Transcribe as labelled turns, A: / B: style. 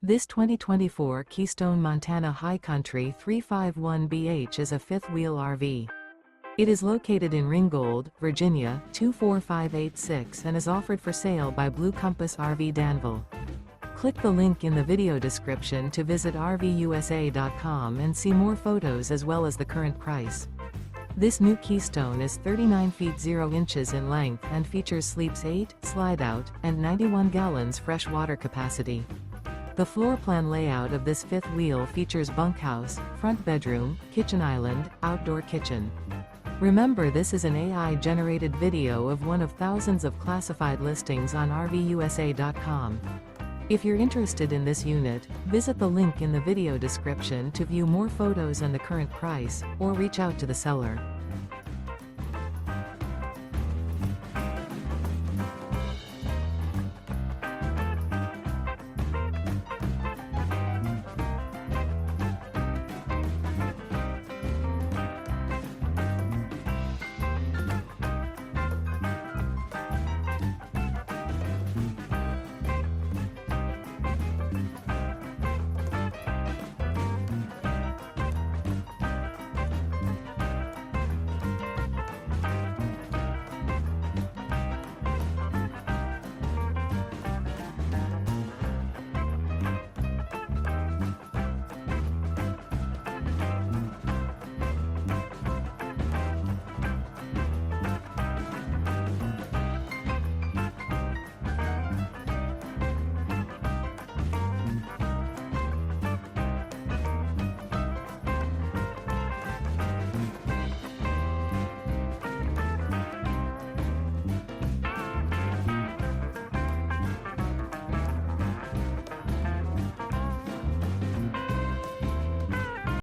A: This 2024 Keystone Montana High Country 351BH is a fifth-wheel RV. It is located in Ringgold, Virginia, 24586 and is offered for sale by Blue Compass RV Danville. Click the link in the video description to visit RVUSA.com and see more photos as well as the current price. This new Keystone is 39 feet 0 inches in length and features sleeps 8, slide-out, and 91 gallons fresh water capacity. The floor plan layout of this fifth wheel features bunkhouse, front bedroom, kitchen island, outdoor kitchen. Remember, this is an AI-generated video of one of thousands of classified listings on RVUSA.com. If you're interested in this unit, visit the link in the video description to view more photos and the current price, or reach out to the seller.